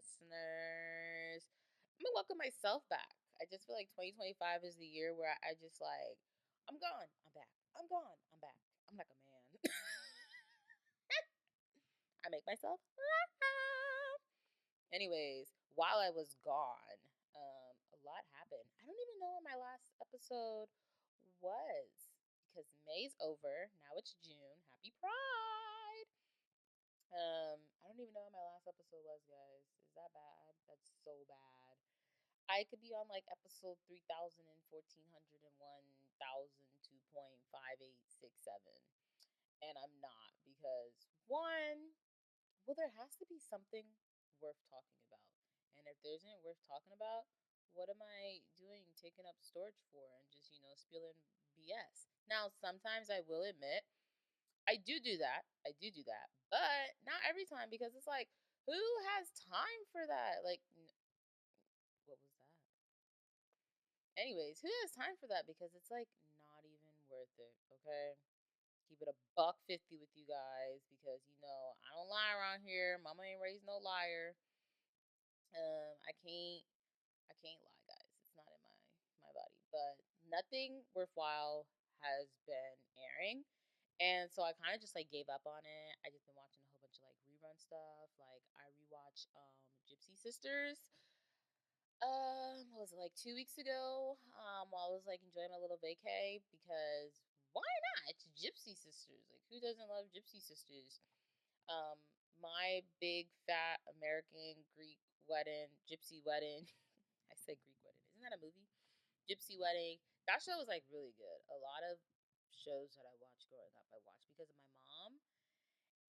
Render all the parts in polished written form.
listeners. I'm gonna welcome myself back. I just feel like 2025 is the year where I just like, I'm gone, I'm back. I'm gone, I'm back. I'm like a man. I make myself laugh. Anyways, while I was gone, a lot happened. I don't even know what my last episode was because May's over. Now it's June. Happy Pride. I don't even know what my last episode was, guys. Is that bad? That's so bad. I could be on like episode 3000 and 1401,002.5867. And I'm not because one, well, there has to be something worth talking about. And if there isn't worth talking about, what am I doing taking up storage for and just, spilling BS? Now, sometimes I will admit I do that. I do that. But not every time because it's like, who has time for that? Like, what was that? Anyways, who has time for that? Because it's like not even worth it. Okay. Keep it a buck 50 with you guys because I don't lie around here. Mama ain't raised no liar. I can't lie, guys. It's not in my body. But nothing worthwhile has been airing. And so I kind of just like gave up on it. I just been watching a whole bunch of like rerun stuff. Like I rewatched Gypsy Sisters. What was it, like 2 weeks ago? While I was like enjoying my little vacay because why not? It's Gypsy Sisters. Like who doesn't love Gypsy Sisters? Um, my big fat American Greek wedding, Gypsy wedding. I said Greek wedding. Isn't that a movie? Gypsy Wedding. That show was like really good. A lot of shows that I watched growing up, I watched because of my mom.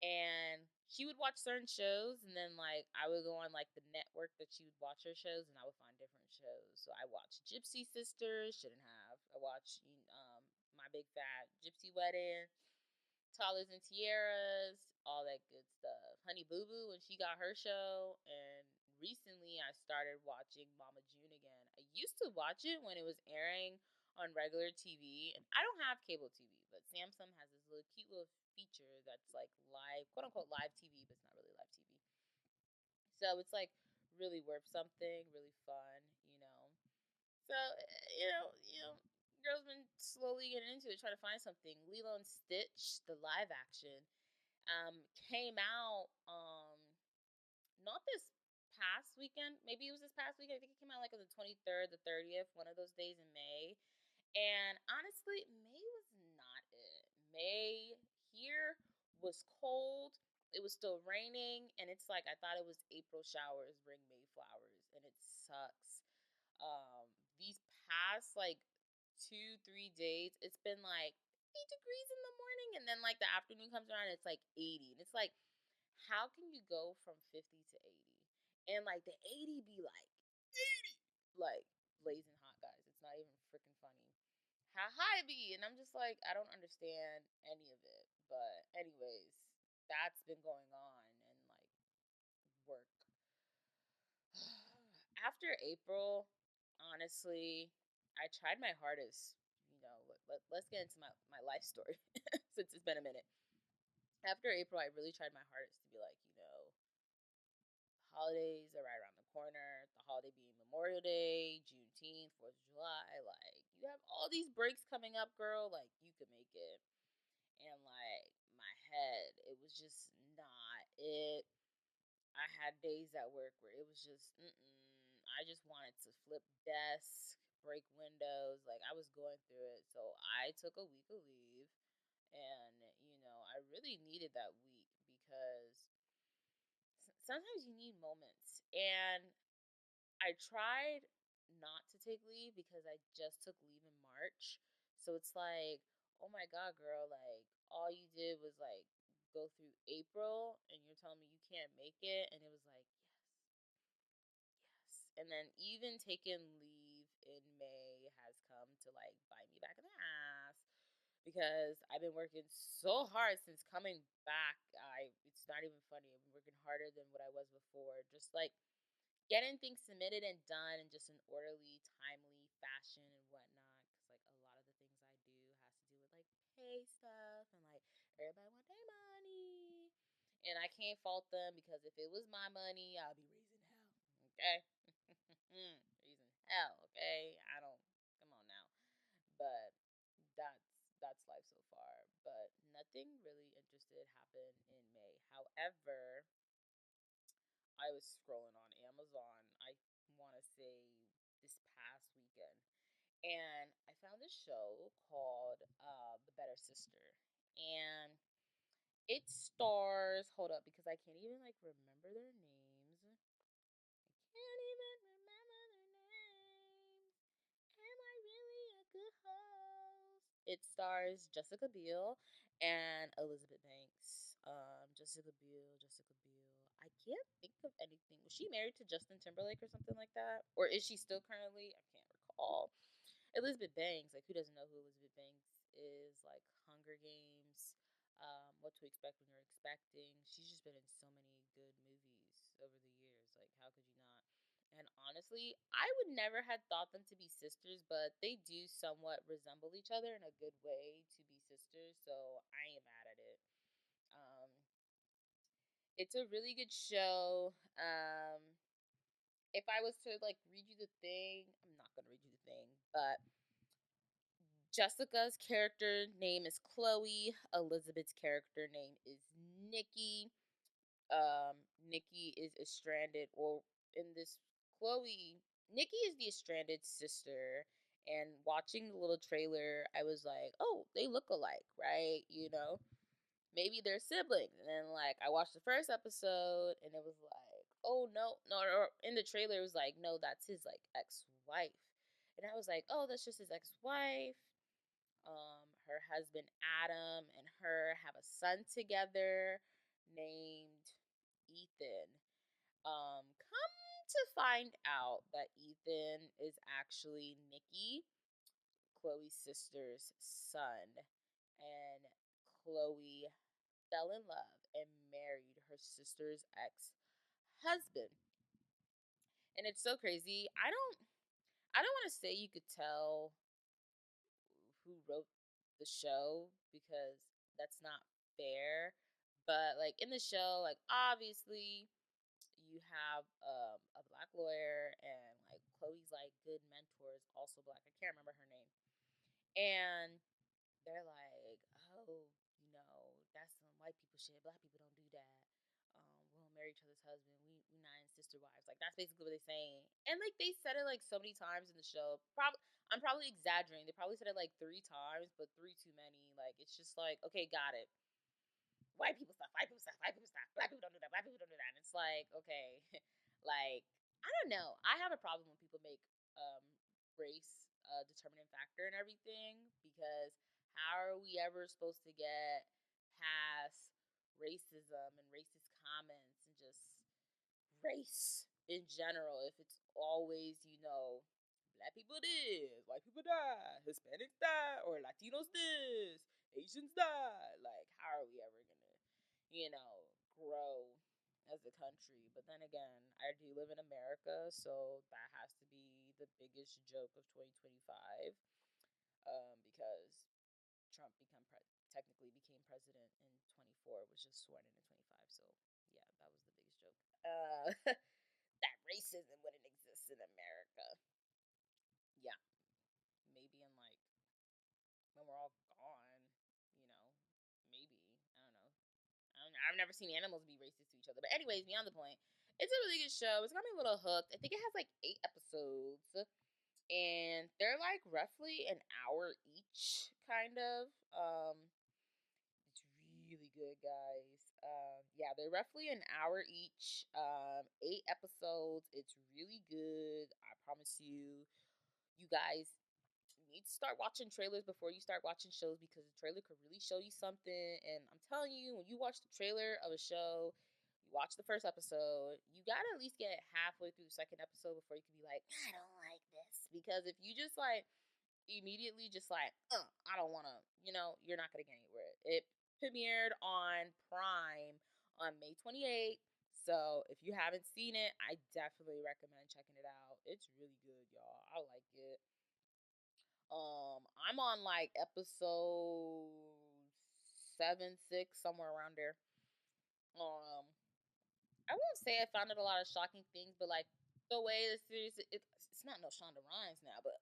And she would watch certain shows, and then like I would go on like the network that she would watch her shows, and I would find different shows. So I watched Gypsy Sisters. Shouldn't have. I watched My Big Fat Gypsy Wedding, Toddlers and Tiaras, all that good stuff. Honey Boo Boo when she got her show, and recently I started watching Mama June again. I used to watch it when it was airing on regular TV, and I don't have cable TV, but Samsung has this little cute little feature that's like live, quote unquote live TV, but it's not really live TV. So it's like really worth something, really fun, you know. So girls been slowly getting into it, trying to find something. Lilo and Stitch, the live action, came out not this past weekend. Maybe it was this past weekend. I think it came out like on the 23rd, the 30th, one of those days in May. And honestly, May was not it. May here was cold. It was still raining, and it's like I thought it was April showers bring May flowers, and it sucks. These past like 2-3 days, it's been like 8 degrees in the morning, and then like the afternoon comes around, and it's like 80, and it's like, how can you go from 50 to 80, and like the 80 be like 80, like blazing hot, guys? It's not even freaking funny how high it be, and I'm just like, I don't understand any of it. But anyways, that's been going on, and like work. After April, honestly, I tried my hardest. Let's get into my life story since it's been a minute. After April, I really tried my hardest to be like, holidays are right around the corner. The holiday being Memorial Day, Juneteenth, 4th of July. Like, you have all these breaks coming up, girl. Like, you could make it. And, like, my head, it was just not it. I had days at work where it was just, I just wanted to flip desks, break windows. Like, I was going through it. So I took a week of leave. And, I really needed that week because sometimes you need moments. And I tried not to take leave because I just took leave in March. So it's like, oh my God, girl, like all you did was like go through April and you're telling me you can't make it. And it was like, yes. And then even taking leave in May has come to like bite me back in the ass because I've been working so hard since coming back. It's not even funny. I've been working harder than what I was before. Just like getting things submitted and done in just an orderly, timely fashion and whatnot. Because like a lot of the things I do has to do with like pay stuff and like everybody want their money, and I can't fault them because if it was my money, I'll be raising hell. Okay. Raising hell, okay? I don't, come on now. But that's life so far. But nothing really interested happened in May. However, I was scrolling on Amazon, I want to say this past weekend, and I found a show called The Better Sister. And it stars, hold up, because I can't even like remember their names. I can't even remember their names. Am I really a good host? It stars Jessica Biel and Elizabeth Banks. Jessica Biel, Jessica Biel. I can't think of anything. Was she married to Justin Timberlake or something like that? Or is she still currently? I can't recall. Elizabeth Banks, like who doesn't know who Elizabeth Banks is? Like Hunger Games, What to Expect When You're Expecting. She's just been in so many good movies over the years. Like how could you not? And honestly, I would never had thought them to be sisters, but they do somewhat resemble each other in a good way to be sisters. So I ain't mad at it. Um, it's a really good show. If I was to like read you the thing, I'm not gonna read you the thing, but Jessica's character name is Chloe. Elizabeth's character name is Nikki. Nikki is a stranded, or in this, Chloe, Nikki is the stranded sister. And watching the little trailer, I was like, oh, they look alike, right? You know, maybe they're siblings. And then, like, I watched the first episode and it was like, oh, no, no, or in the trailer, it was like, no, that's his, like, ex wife. And I was like, oh, that's just his ex wife. Her husband Adam and her have a son together named Ethan. Come to find out that Ethan is actually Nikki, Chloe's sister's son, and Chloe fell in love and married her sister's ex-husband. And it's so crazy. I don't want to say you could tell who wrote the show because that's not fair. But like in the show, like obviously you have a black lawyer and like Chloe's like good mentor is also black. I can't remember her name. And they're like, oh, you know, that's some white people shit. Black people don't do that. We don't marry each other's husband. We not in sister wives. Like that's basically what they're saying. And like they said it like so many times in the show. I'm probably exaggerating. They probably said it like 3 times, but three too many. Like it's just like, okay, got it. White people stuff, white people stuff, white people stuff. Black people don't do that. Black people don't do that. And it's like, okay, like I don't know. I have a problem when people make race a determining factor and everything because how are we ever supposed to get past racism and racist comments and just race in general if it's always, black people this, white people that, Hispanics that, or Latinos this, Asians that. Like, how are we ever gonna, grow as a country? But then again, I do live in America, so that has to be the biggest joke of 2025. Because Trump technically became president in 24, was just sworn in 25. So yeah, that was the biggest joke. That racism wouldn't exist in America. Yeah, maybe in like when we're all gone, you know, maybe I don't know. I've never seen animals be racist to each other. But anyways, beyond the point, it's a really good show. It's got me a little hooked. I think it has like 8 episodes, and they're like roughly an hour each, kind of. It's really good, guys. Yeah, they're roughly an hour each. 8 episodes. It's really good. I promise you. You guys need to start watching trailers before you start watching shows because the trailer could really show you something. And I'm telling you, when you watch the trailer of a show, you watch the first episode, you gotta at least get halfway through the second episode before you can be like, I don't like this. Because if you just like immediately just like, I don't wanna, you're not gonna get anywhere. It premiered on Prime on May 28th. So if you haven't seen it, I definitely recommend checking it out. It's really good, y'all. I like it. I'm on like episode 7, 6, somewhere around there. Um, I won't say I found it a lot of shocking things, but like the way the series it's not no Shonda Rhimes now, but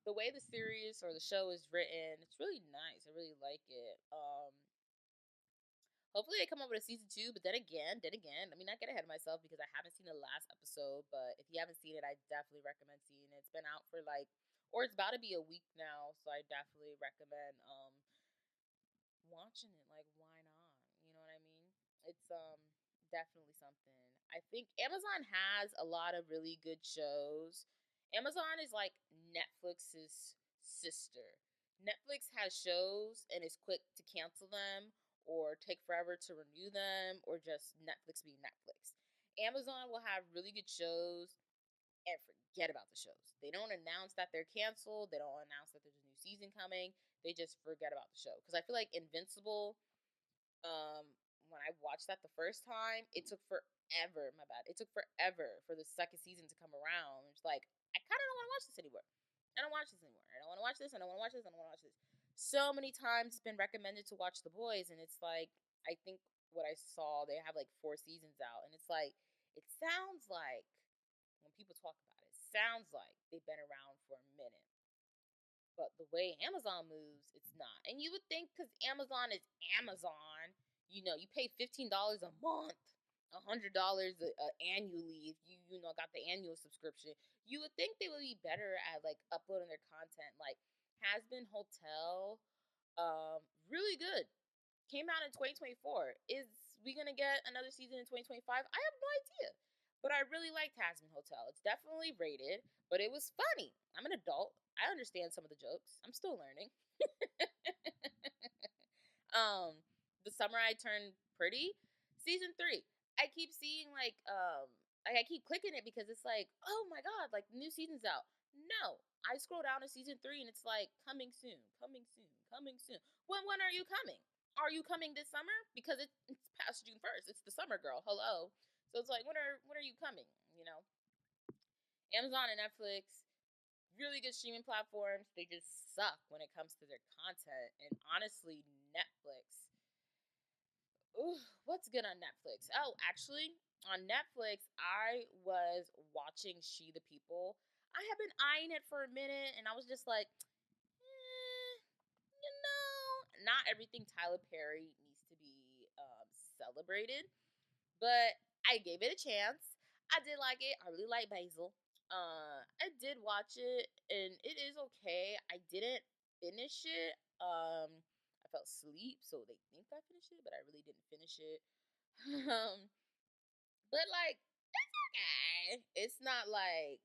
the way the series or the show is written, it's really nice. I really like it. Hopefully they come up with a season 2, but then again, let me not get ahead of myself because I haven't seen the last episode. But if you haven't seen it, I definitely recommend seeing it. It's been out for like, or it's about to be a week now, so I definitely recommend watching it. Like, why not? You know what I mean? It's definitely something. I think Amazon has a lot of really good shows. Amazon is like Netflix's sister. Netflix has shows and is quick to cancel them or take forever to renew them or just Netflix being Netflix. Amazon will have really good shows and forget about the shows. They don't announce that they're canceled. They don't announce that there's a new season coming. They just forget about the show. Because I feel like Invincible, when I watched that the first time, it took forever. My bad. It took forever for the second season to come around. It's like I kind of don't want to watch this anymore. I don't watch this anymore. I don't want to watch this. I don't want to watch this. I don't want to watch this. So many times it's been recommended to watch The Boys, and it's like I think what I saw they have like 4 seasons out, and it's like it sounds like when people talk about it, sounds like they've been around for a minute. But the way Amazon moves, it's not. And you would think because Amazon is Amazon, you pay $15 a month, $100 annually if you got the annual subscription. You would think they would be better at like uploading their content. Like Has Been Hotel, really good. Came out in 2024. Is we gonna get another season in 2025? I have no idea. But I really liked Tasman Hotel. It's definitely rated, but it was funny. I'm an adult. I understand some of the jokes. I'm still learning. um, The Summer I Turned Pretty, season 3. I keep seeing like I keep clicking it because it's like, oh my god, like the new season's out. No, I scroll down to season 3 and it's like coming soon, coming soon, coming soon. When are you coming? Are you coming this summer? Because it's past June 1st. It's the summer, girl. Hello. So it's like, when are you coming? Amazon and Netflix, really good streaming platforms. They just suck when it comes to their content. And honestly, Netflix. Ooh, what's good on Netflix? Oh, actually, on Netflix, I was watching She the People. I have been eyeing it for a minute, and I was just like, not everything Tyler Perry needs to be celebrated, but I gave it a chance. I did like it. I really like Basil. I did watch it, and it is okay. I didn't finish it. I fell asleep, so they think I finished it, but I really didn't finish it. um, but like, it's okay. It's not like,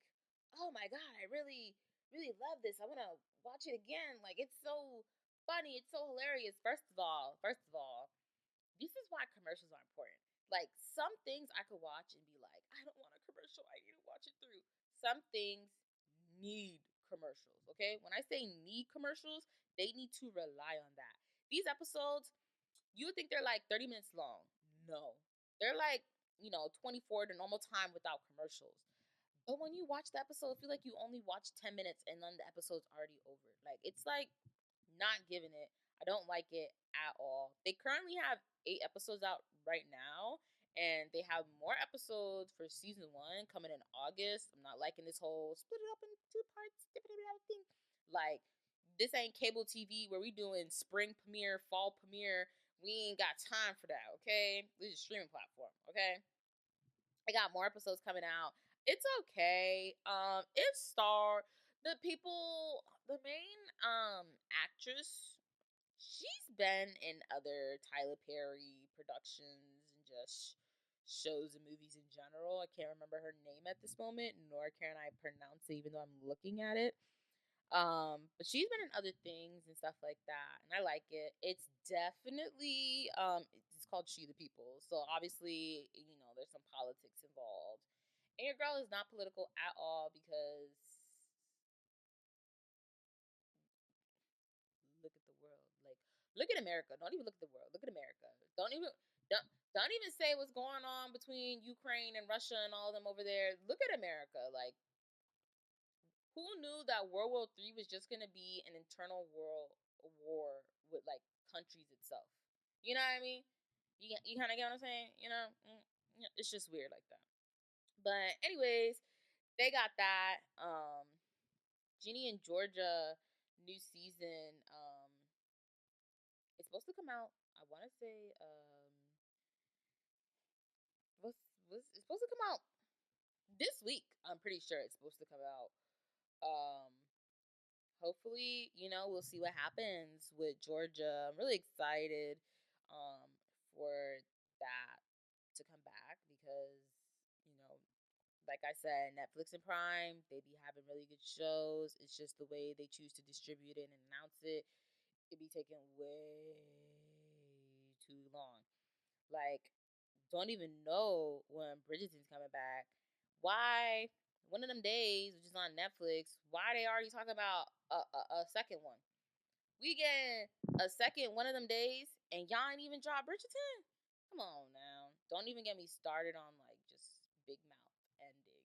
oh my god, I really, really love this. I want to watch it again. Like, it's so funny. It's so hilarious. First of all, this is why commercials are important. Like, some things I could watch and be like, I don't want a commercial. I need to watch it through. Some things need commercials, okay? When I say need commercials, they need to rely on that. These episodes, you would think they're like 30 minutes long. No. They're like, 24 the normal time without commercials. But when you watch the episode, I feel like you only watch 10 minutes and then the episode's already over. Like, it's like not giving it. I don't like it at all. They currently have 8 episodes out right now, and they have more episodes for season 1 coming in August. I'm not liking this whole split it up in 2 parts thing. Like, this ain't cable TV where we doing spring premiere, fall premiere. We ain't got time for that, okay? This is a streaming platform, okay? I got more episodes coming out. It's okay. It's the main actress. She's been in other Tyler Perry productions and just shows and movies in general. I can't remember her name at this moment, nor can I pronounce it even though I'm looking at it. But she's been in other things and stuff like that, and I like it. It's definitely it's called She the People. So obviously, there's some politics involved. And your girl is not political at all because look at the world. Like, look at America. Don't even look at the world. Look at America. Don't even say what's going on between Ukraine and Russia and all of them over there. Look at America. Like, who knew that World War III was just gonna be an internal world war with like countries itself? You know what I mean? You kind of get what I'm saying? It's just weird like that. But anyways, they got that. Ginny and Georgia new season. It's supposed to come out. I want to say was it's supposed to come out this week. I'm pretty sure it's supposed to come out. Um, Hopefully, we'll see what happens with Georgia. I'm really excited for that to come back because, you know, like I said, Netflix and Prime, they be having really good shows. It's just the way they choose to distribute it and announce it. It be taking way too long. Like, don't even know when Bridgerton's coming back. Why? One of them days, which is on Netflix, why they already talking about a second one? We get a second one of them days, and y'all ain't even dropped Bridgerton? Come on now. Don't even get me started on, like, just Big Mouth ending.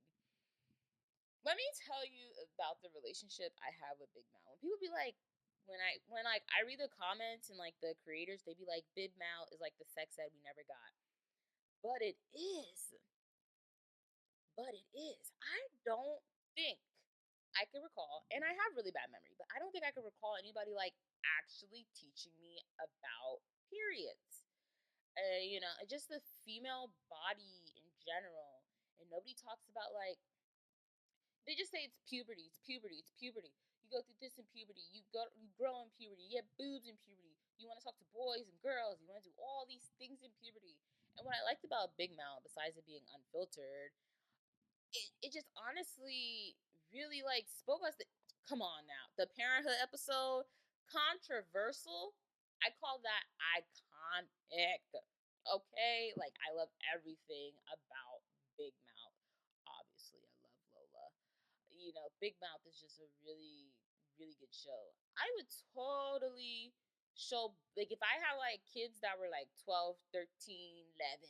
Let me tell you about the relationship I have with Big Mouth. When people be like, when like I read the comments and like the creators, they be like, Big Mouth is like the sex ed we never got. But it is. I don't think I can recall, and I have really bad memory, but I don't think I can recall anybody like actually teaching me about periods. Just the female body in general. And nobody talks about, like, they just say it's puberty, it's puberty, it's puberty. You go through this in puberty. You grow in puberty. You get boobs in puberty. You want to talk to boys and girls. You want to do all these things in puberty. And what I liked about Big Mouth, besides it being unfiltered, it just honestly really like spoke us. Come on now, the Parenthood episode, controversial. I call that iconic. Okay, like I love everything about Big Mouth. Obviously, I love Lola. Big Mouth is just a really, really good show. I would totally show, like, if I had like kids that were like 12, 13, 11,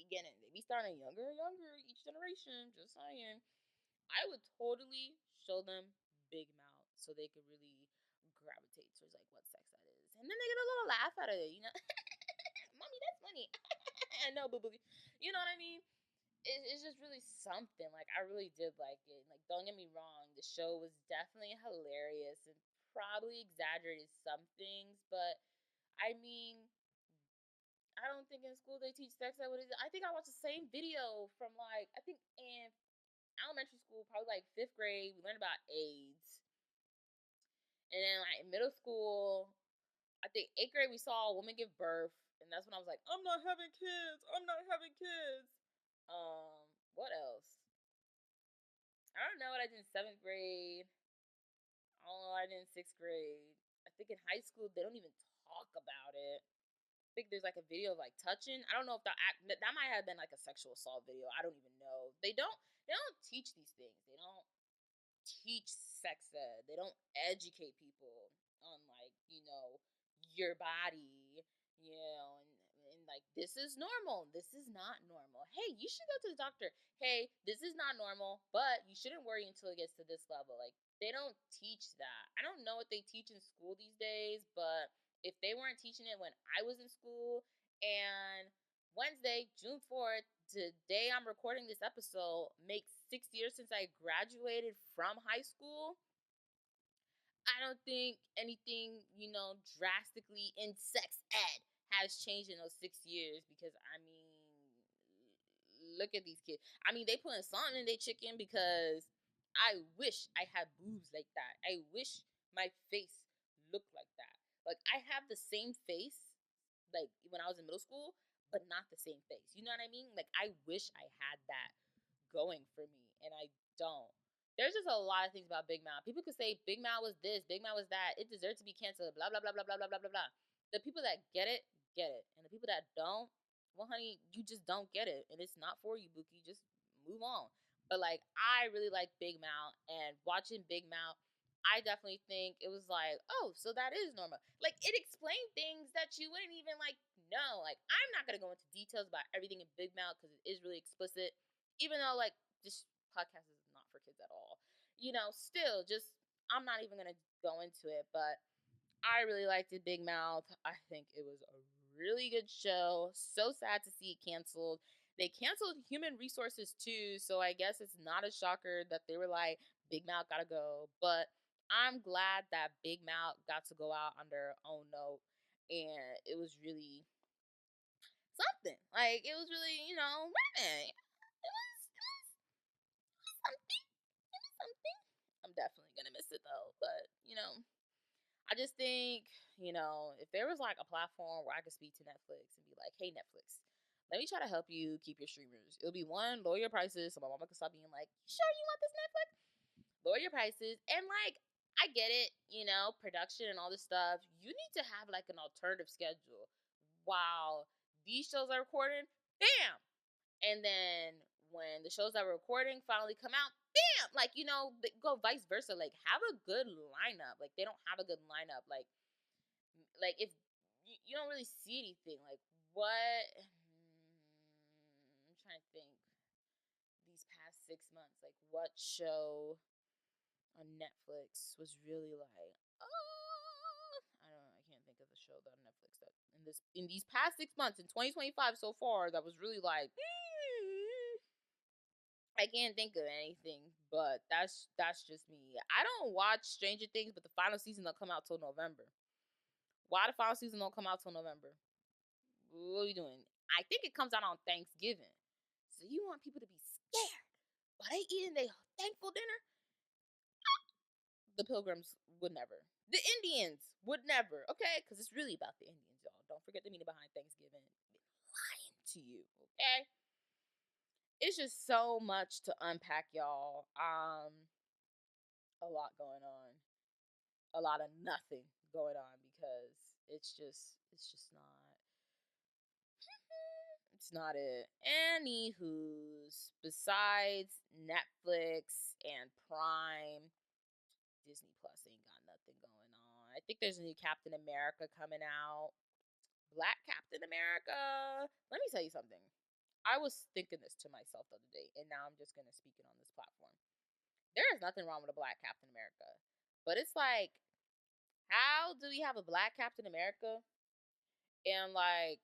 they be starting younger each generation, just saying. I would totally show them Big Mouth so they could really gravitate towards like what sex that is. And then they get a little laugh out of it, Mommy, that's funny. I know, boo boo. You know what I mean? It's just really something. Like, I really did like it. Like, don't get me wrong, the show was definitely hilarious and probably exaggerated some things, but I mean, I don't think in school they teach sex ed. I think I watched the same video from, like, I think in elementary school, probably like fifth grade. We learned about AIDS, and then like in middle school, I think eighth grade we saw a woman give birth, and that's when I was like, I'm not having kids. I'm not having kids. What else? I don't know what I did in seventh grade. I don't know what I did in sixth grade. I think in high school they don't even talk about it. I think there's like a video of like touching. I don't know if that might have been like a sexual assault video. I don't even know. They don't teach these things. They don't teach sex ed. They don't educate people on, like, your body, and like, this is normal. This is not normal. Hey, you should go to the doctor. Hey, this is not normal, but you shouldn't worry until it gets to this level. Like, they don't teach that. I don't know what they teach in school these days, but if they weren't teaching it when I was in school, and Wednesday, June 4th, today I'm recording this episode, makes 6 years since I graduated from high school. I don't think anything, drastically in sex ed has changed in those 6 years because, I mean, look at these kids. I mean, they putting something in their chicken because I wish I had boobs like that. I wish my face looked like that. Like, I have the same face, like, when I was in middle school, but not the same face. You know what I mean? Like, I wish I had that going for me, and I don't. There's just a lot of things about Big Mouth. People could say Big Mouth was this, Big Mouth was that. It deserves to be canceled. Blah blah blah blah blah blah blah blah blah. The people that get it, and the people that don't, well, honey, you just don't get it, and it's not for you, Bookie. Just move on. But like, I really like Big Mouth, and watching Big Mouth, I definitely think it was like, oh, so that is normal. Like, it explained things that you wouldn't even like know. Like, I'm not gonna go into details about everything in Big Mouth because it is really explicit, even though like this podcast is not for kids at all. Still, just, I'm not even gonna go into it, but I really liked it, Big Mouth. I think it was a really good show. So sad to see it canceled. They canceled Human Resources too, so I guess it's not a shocker that they were like, Big Mouth gotta go. But I'm glad that Big Mouth got to go out on their own note, and it was really something. Like it was really, man, something, something. I'm definitely gonna miss it though, but I just think, if there was like a platform where I could speak to Netflix and be like, hey, Netflix, let me try to help you keep your streamers. It'll be one, lower your prices so my mama can stop being like, sure, you want this Netflix? Lower your prices. And like, I get it, production and all this stuff. You need to have like an alternative schedule while these shows are recording. Bam! And then when the shows that we're recording finally come out, bam! Like, go vice versa. Like, have a good lineup. Like, they don't have a good lineup. Like if you don't really see anything, like what? I'm trying to think. These past 6 months, like what show on Netflix was really like, oh, I don't know. I can't think of the show that on Netflix that in these past 6 months in 2025 so far that was really like. I can't think of anything, but that's just me. I don't watch Stranger Things, but the final season don't come out till November. Why the final season don't come out till November? What are you doing? I think it comes out on Thanksgiving. So you want people to be scared while they eating their thankful dinner? The Pilgrims would never. The Indians would never. Okay, because it's really about the Indians, y'all. Don't forget the meaning behind Thanksgiving. They're lying to you. Okay. It's just so much to unpack, y'all. A lot going on. A lot of nothing going on because it's just not. It's not it. Anywho's, besides Netflix and Prime, Disney Plus ain't got nothing going on. I think there's a new Captain America coming out. Black Captain America. Let me tell you something. I was thinking this to myself the other day, and now I'm just gonna speak it on this platform. There is nothing wrong with a Black Captain America. But it's like, how do we have a Black Captain America and like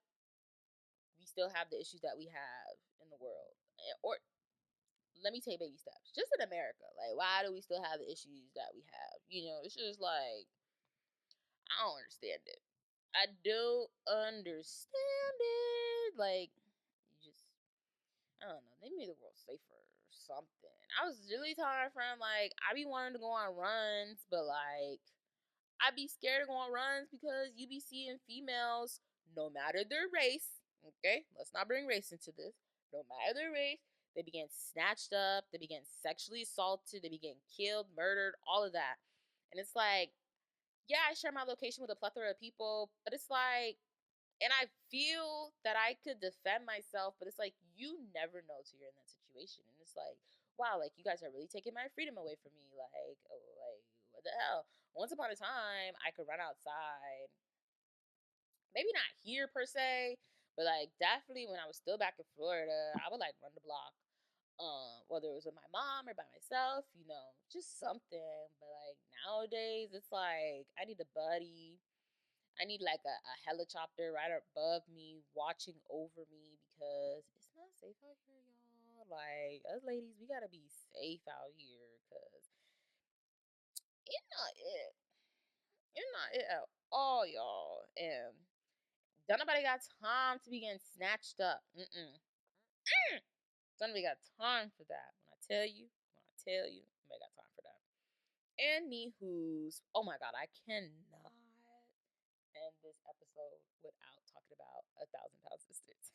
we still have the issues that we have in the world? Or let me take baby steps. Just in America, like why do we still have the issues that we have? It's just like I don't understand it. I don't understand it. Like you just I don't know. They made the world safer or something. I was really telling my friend like I be wanting to go on runs, but like I be scared to go on runs because you be seeing females, no matter their race. Okay, let's not bring race into this. No matter their race, they be getting snatched up, they be getting sexually assaulted, they be getting killed, murdered, all of that. And it's like, yeah, I share my location with a plethora of people, but it's like, and I feel that I could defend myself, but it's like, you never know till you're in that situation. And it's like, wow, like, you guys are really taking my freedom away from me. Like, oh, like, what the hell? Once upon a time, I could run outside. Maybe not here per se, but like, definitely when I was still back in Florida, I would like run the block. Whether it was with my mom or by myself, just something. But like nowadays, it's like I need a buddy. I need like a helicopter right above me, watching over me because it's not safe out here, y'all. Like us ladies, we gotta be safe out here because it's not it. It's not it at all, y'all. And don't nobody got time to be getting snatched up. Don't nobody got time for that. When I tell you, nobody got time for that. Anywho's, oh my god, I cannot end this episode without talking about 1,000 Pound Sisters.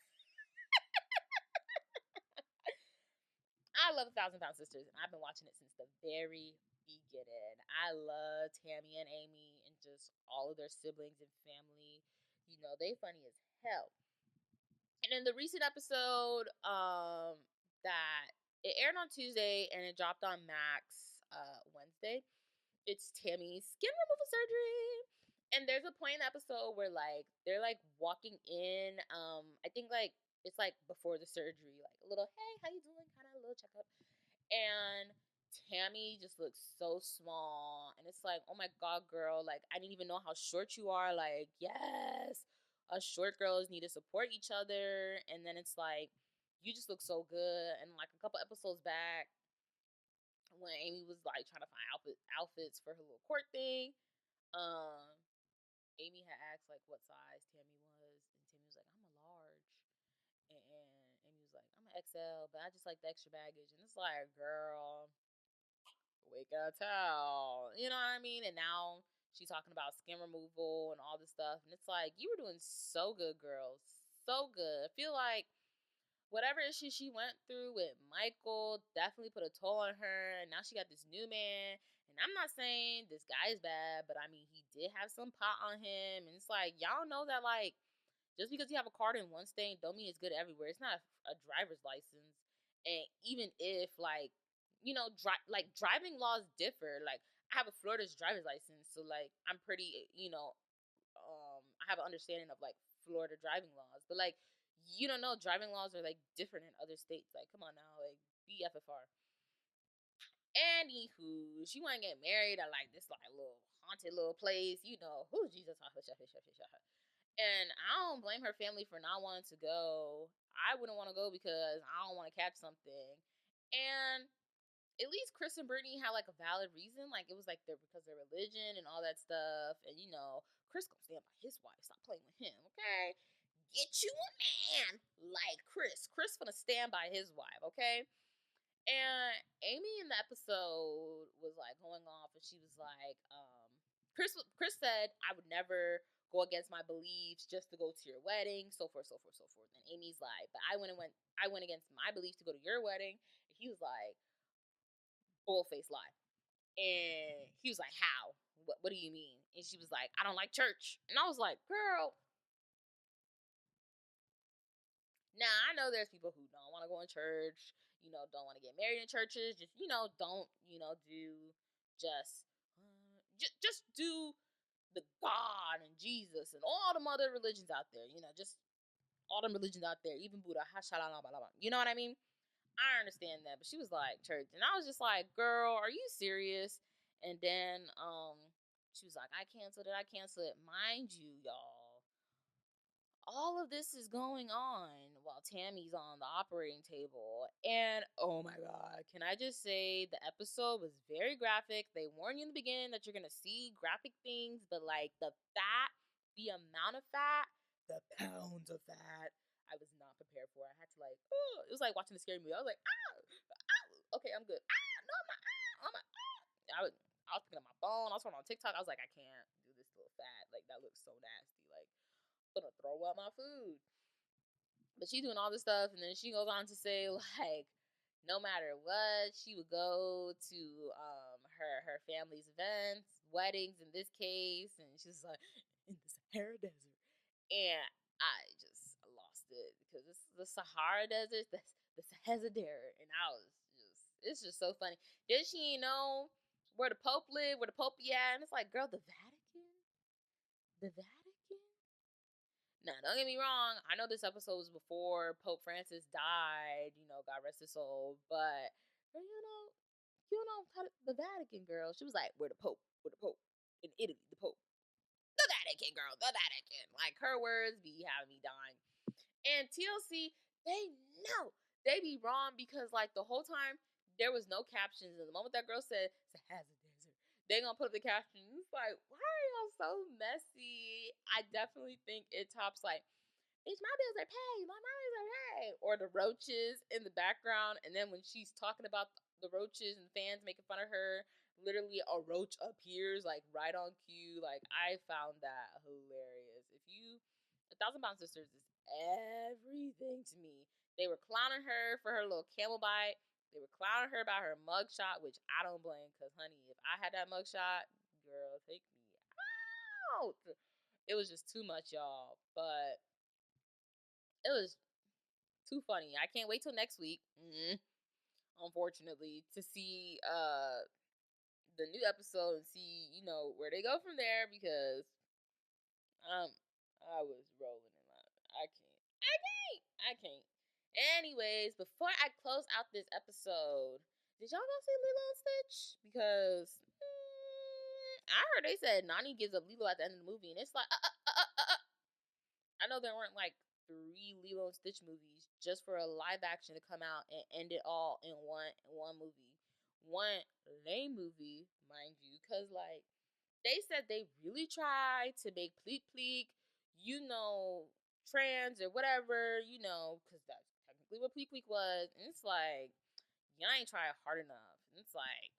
I love 1,000 Pound Sisters, and I've been watching it since the very beginning. I love Tammy and Amy and just all of their siblings and family. They funny as hell. And in the recent episode, that it aired on Tuesday and it dropped on Max Wednesday. It's Tammy's skin removal surgery. And there's a point in the episode where like they're like walking in. I think like it's like before the surgery, like a little hey, how you doing? Kind of a little checkup. And Tammy just looks so small. And it's like, oh my god, girl, like I didn't even know how short you are. Like, yes. Us short girls need to support each other. And then it's like you just look so good. And like a couple episodes back, when Amy was like trying to find outfits for her little court thing, um, Amy had asked like what size Tammy was, and Tammy was like, "I'm a large," and Amy was like, "I'm an XL, but I just like the extra baggage." And it's like, girl, wake up, towel, you know what I mean? And now she's talking about skin removal and all this stuff, and it's like, you were doing so good, girl, so good. I feel like whatever issue she went through with Michael definitely put a toll on her, and now she got this new man. And I'm not saying this guy is bad, but I mean, he did have some pot on him, and it's like, y'all know that, like, just because you have a card in one state don't mean it's good everywhere. It's not a driver's license. And even if, like, you know, driving laws differ. Like, I have a Florida's driver's license, so like I'm pretty, you know, I have an understanding of like Florida driving laws. But like, you don't know, driving laws are like different in other states. Like, come on now, like BFFR. Anywho, she want to get married at like this like little haunted little place, you know. Who Jesus? And I don't blame her family for not wanting to go. I wouldn't want to go because I don't want to catch something. And at least Chris and Brittany had like a valid reason. Like, it was like they're because of their religion and all that stuff. And you know, Chris gonna stand by his wife. Stop playing with him, okay? Get you a man like Chris. Chris gonna stand by his wife, okay? And Amy in the episode was like going off, and she was like, Chris said, I would never go against my beliefs just to go to your wedding, so forth, so forth, so forth. And Amy's like, but I went against my beliefs to go to your wedding. And he was like, bull-faced lie. And he was like, how? What do you mean? And she was like, I don't like church. And I was like, girl. Now, I know there's people who don't want to go in church, you know, don't want to get married in churches, just, you know, don't, you know, do just, just do the God and Jesus and all them other religions out there, you know, just all them religions out there, even Buddha, you know what I mean? I understand that, but she was like church, and I was just like, girl, are you serious? And then she was like, I canceled it. Mind you, y'all, all of this is going on while Tammy's on the operating table. And oh my God, can I just say the episode was very graphic. They warn you in the beginning that you're going to see graphic things, but like the fat, the amount of fat, the pounds of fat, I was not prepared for. I had to like, oh, it was like watching a scary movie. I was like, okay, I'm good. No, I'm not. I'm not. I was picking up my phone. I was on TikTok. I was like, I can't do this little fat. Like, that looks so nasty. Like, I'm gonna throw up my food. But she's doing all this stuff, and then she goes on to say, like, no matter what, she would go to her family's events, weddings in this case, and she's like, in the Sahara Desert. And I just lost it because it's the Sahara Desert, the Sahara Desert, and I was just, it's just so funny. Did she know where the Pope lived, where the Pope be at? And it's like, girl, the Vatican? The Vatican? Now, don't get me wrong. I know this episode was before Pope Francis died. You know, God rest his soul. But you know, the Vatican, girl. She was like, "Where the Pope? Where the Pope? In Italy, the Pope. The Vatican, girl. The Vatican." Like, her words be having me dying. And TLC, they know they be wrong because like the whole time there was no captions, and the moment that girl said Sahara Desert, they gonna put the captions. It's like, why are y'all so messy? I definitely think it tops like, bitch, my bills are paid, my bills are paid, or the roaches in the background, and then when she's talking about the roaches and fans making fun of her, literally a roach appears like right on cue. Like, I found that hilarious. If you, A Thousand Pound Sisters is everything to me. They were clowning her for her little camel bite. They were clowning her about her mugshot, which I don't blame, because honey, if I had that mugshot, girl, take me out. It was just too much, y'all. But it was too funny. I can't wait till next week, unfortunately, to see the new episode and see, you know, where they go from there, because I was rolling in my, I can't. Anyways, before I close out this episode, did y'all go see Lilo and Stitch? Because I heard they said Nani gives up Lilo at the end of the movie, and it's like, I know there weren't like 3 Lilo and Stitch movies just for a live action to come out and end it all in one movie. One lame movie, mind you, because like they said they really tried to make Pleek Pleek, trans or whatever, because that's technically what Pleek Pleek was. And it's like, y'all ain't try hard enough. And it's like,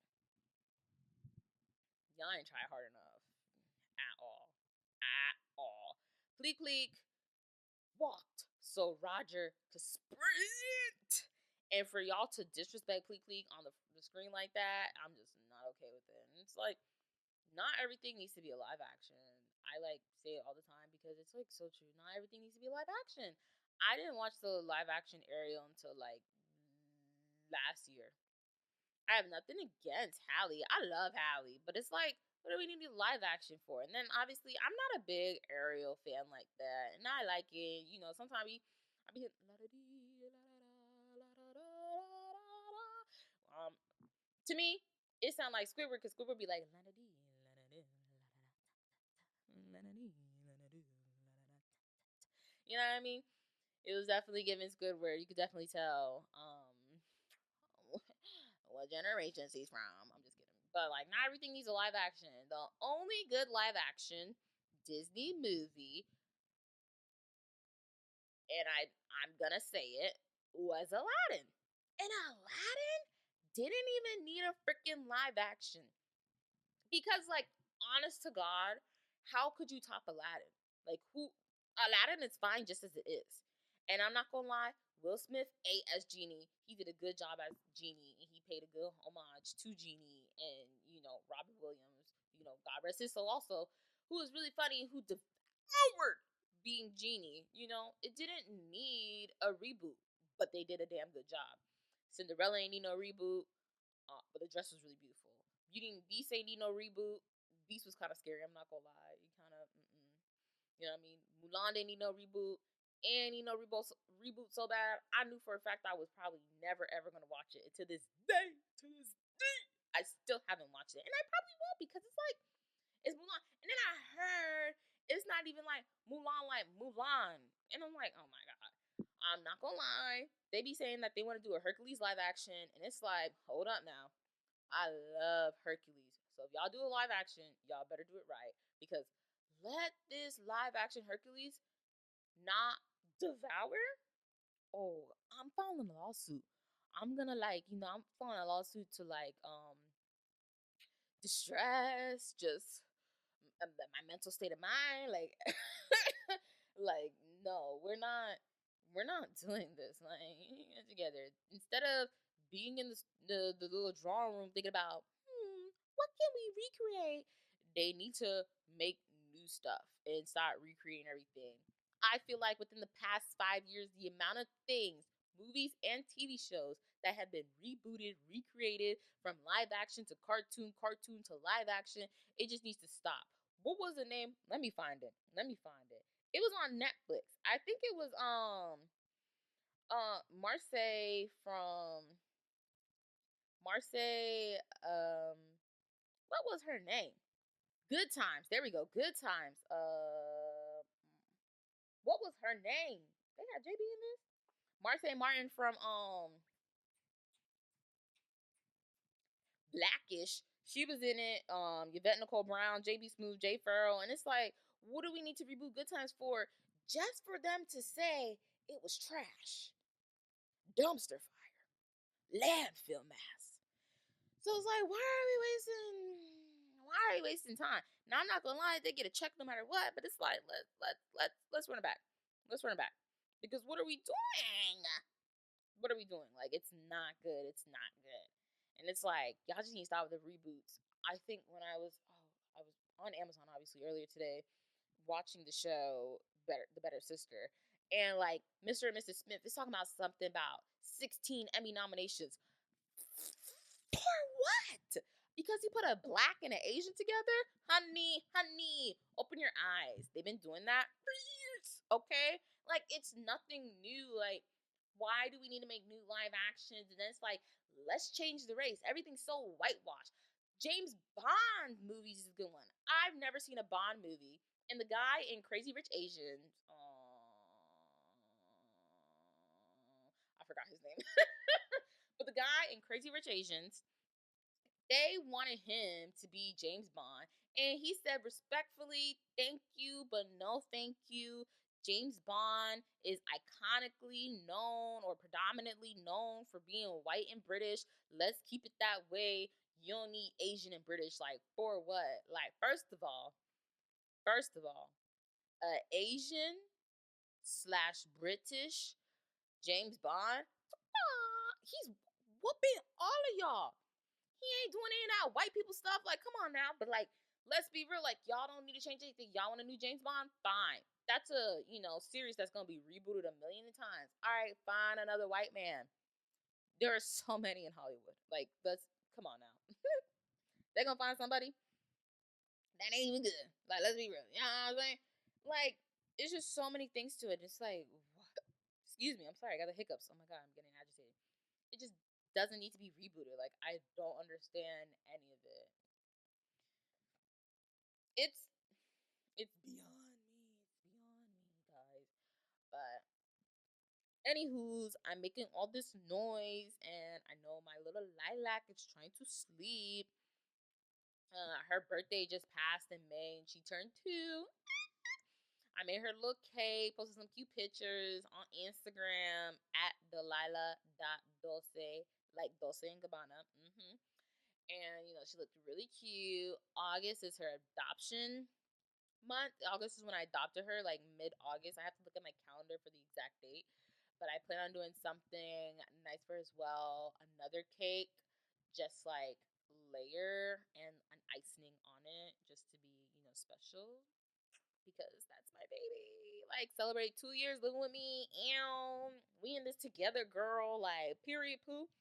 y'all ain't try hard enough at all. At all. Pleek Pleek walked so Roger could sprint. And for y'all to disrespect Pleek Pleek on the screen like that, I'm just not okay with it. And it's like, not everything needs to be a live action. I say it all the time because it's like so true. Not everything needs to be live action. I didn't watch the live action Ariel until like last year. I have nothing against Hallie. I love Hallie, but it's like, what do we need live action for? And then obviously, I'm not a big Ariel fan like that, and I like it. Sometimes I be to me, it sounds like Squidward because Squidward be like you know what I mean? It was definitely giving Squidward. You could definitely tell what generation he's from. I'm just kidding. But like, not everything needs a live action. The only good live action Disney movie, and I'm gonna say it, was Aladdin. And Aladdin didn't even need a freaking live action. Because, like, honest to God, how could you top Aladdin? Like, Aladdin is fine just as it is. And I'm not gonna lie, Will Smith ate as Genie. He did a good job as Genie, and he paid a good homage to Genie and, Robin Williams, God rest his soul also, who was really funny, who devoured being Genie. It didn't need a reboot, but they did a damn good job. Cinderella ain't need no reboot, but the dress was really beautiful. Beauty and Beast ain't need no reboot. Beast was kind of scary, I'm not gonna lie. He kind of, you know what I mean? Mulan didn't need no reboot. And reboot so bad, I knew for a fact I was probably never ever gonna watch it. And to this day, I still haven't watched it, and I probably won't because it's Mulan. And then I heard it's not even like Mulan, and I'm like, oh my god. I'm not gonna lie. They be saying that they want to do a Hercules live action, and it's like, hold up now. I love Hercules. So if y'all do a live action, y'all better do it right. Because let this live action Hercules not devour. Oh, I'm filing a lawsuit. I'm gonna I'm filing a lawsuit to distress, just my mental state of mind. Like no, we're not doing this. Like, get together. Instead of being in the little drawing room thinking about, what can we recreate? They need to make new stuff and start recreating everything. I feel like within the past 5 years, the amount of things, movies and TV shows that have been rebooted, recreated from live action to cartoon to live action, it just needs to stop. What was the name? Let me find it. It was on Netflix. I think it was Marseille from Marseille. What was her name? Good Times. There we go. Good Times. What was her name? They got JB in this. Marseille Martin from Blackish. She was in it. Yvette Nicole Brown, JB Smooth, Jay Farrell, and it's like, what do we need to reboot Good Times for? Just for them to say it was trash, dumpster fire, landfill mass. So it's like, why are we wasting time? Now I'm not gonna lie, they get a check no matter what, but it's like, let's run it back. Let's run it back. Because what are we doing? What are we doing? Like, it's not good. It's not good. And it's like, y'all just need to stop with the reboots. I think when I was on Amazon obviously earlier today watching the show The Better Sister, and like Mr. and Mrs. Smith is talking about something about 16 Emmy nominations. For what? Because he put a black and an Asian together? Honey, open your eyes. They've been doing that for years, okay? Like, it's nothing new. Like, why do we need to make new live actions? And then it's like, let's change the race. Everything's so whitewashed. James Bond movies is a good one. I've never seen a Bond movie. And the guy in Crazy Rich Asians, name. But the guy in Crazy Rich Asians, they wanted him to be James Bond. And he said, respectfully, thank you, but no thank you. James Bond is iconically known or predominantly known for being white and British. Let's keep it that way. You don't need Asian and British. Like, for what? Like, first of all, Asian slash British James Bond, he's whooping all of y'all. He ain't doing any of that white people stuff. Like, come on now. But like, let's be real. Like, y'all don't need to change anything. Y'all want a new James Bond? Fine. That's a series that's gonna be rebooted a million times. All right, find another white man. There are so many in Hollywood. Like, let's come on now. They're gonna find somebody that ain't even good. Like, let's be real. You know what I'm saying? Like, it's just so many things to it. It's like, what? Excuse me. I'm sorry. I got the hiccups. Oh my god, I'm getting agitated. It just doesn't need to be rebooted. Like, I don't understand any of it. It's beyond me. It's beyond me, guys. But anywho's, I'm making all this noise, and I know my little lilac is trying to sleep. Her birthday just passed in May, and she turned 2. I made her a little cake, posted some cute pictures on Instagram at Delilah.Dulce, like Dulce and Gabbana. And, she looked really cute. August is her adoption month. August is when I adopted her, like mid-August. I have to look at my calendar for the exact date. But I plan on doing something nice for her as well. Another cake, just like layer and an icing on it, just to be, special. Because that's my baby. Like, celebrate 2 years living with me. And we in this together, girl. Like, period, poo.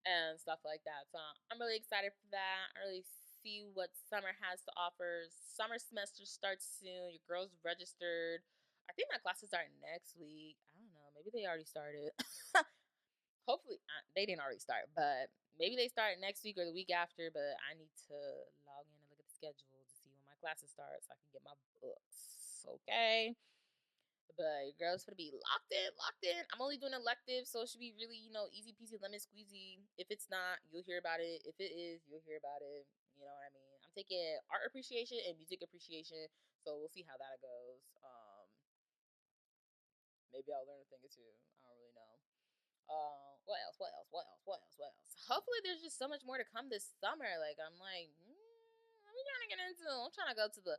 And stuff like that. So I'm really excited for that. I really see what summer has to offer. Summer semester starts soon. Your girl's registered. I think my classes start next week. I don't know. Maybe they already started. Hopefully, they didn't already start, but maybe they start next week or the week after. But I need to log in and look at the schedule to see when my classes start so I can get my books. Okay. But your girl's gonna be locked in. I'm only doing electives, so it should be really, easy peasy lemon squeezy. If it's not, you'll hear about it. If it is, you'll hear about it. You know what I mean? I'm taking art appreciation and music appreciation, so we'll see how that goes. Maybe I'll learn a thing or two. I don't really know. What else? What else? What else? What else? What else? Hopefully, there's just so much more to come this summer. Like, I'm like, what are we trying to get into? I'm trying to go to the.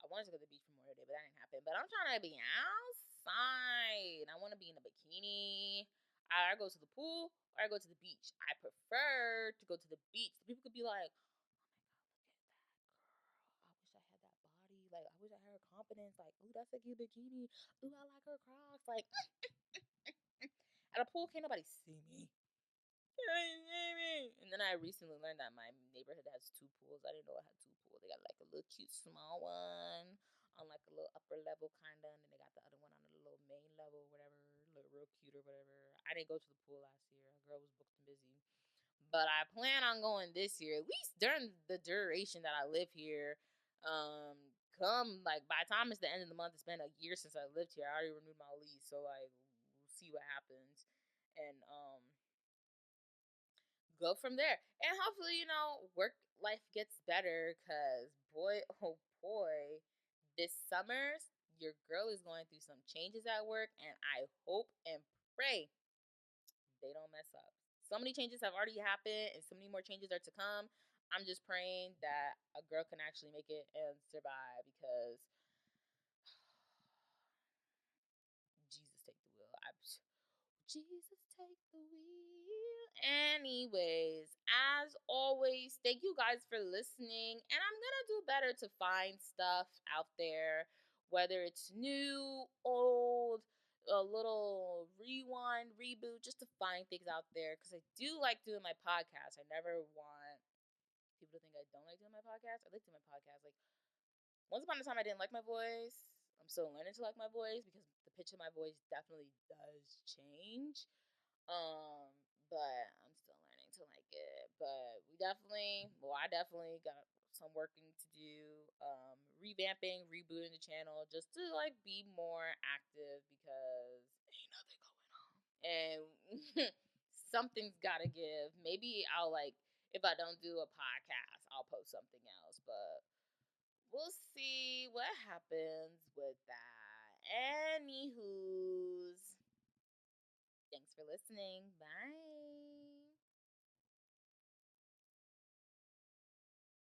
I wanted to go to the beach for Memorial Day, but that didn't happen. But I'm trying to be outside. I want to be in a bikini. I go to the pool or I go to the beach. I prefer to go to the beach. People could be like, "Oh my god, look at that girl! I wish I had that body. Like, I wish I had her confidence. Like, ooh, that's a cute bikini. Ooh, I like her Crocs. Like." At a pool, can't nobody see me. And then I recently learned that my neighborhood has 2 pools. I didn't know it had 2 pools. They got like a little cute small one on like a little upper level kind of, and then they got the other one on a little main level, whatever, look real cute or whatever. I didn't go to the pool last year. A girl was booked and busy, but I plan on going this year, at least during the duration that I live here. Come like by the time it's the end of the month, it's been a year since I lived here. I already renewed my lease, so like we'll see what happens, and go from there. And hopefully, work life gets better because boy, oh boy, this summer, your girl is going through some changes at work, and I hope and pray they don't mess up. So many changes have already happened, and so many more changes are to come. I'm just praying that a girl can actually make it and survive because Jesus take the wheel. Jesus, take the wheel. Anyways, as always, thank you guys for listening. And I'm going to do better to find stuff out there, whether it's new, old, a little rewind, reboot, just to find things out there. Because I do like doing my podcast. I never want people to think I don't like doing my podcast. I like doing my podcast. Like, once upon a time, I didn't like my voice. I'm still learning to like my voice because the pitch of my voice definitely does change. Um, but I'm still learning to like it. But I definitely got some working to do. Revamping, rebooting the channel just to like be more active because ain't nothing going on. And Something's got to give. Maybe I'll like if I don't do a podcast, I'll post something else, but we'll see what happens with that. Anywho's, thanks for listening. Bye.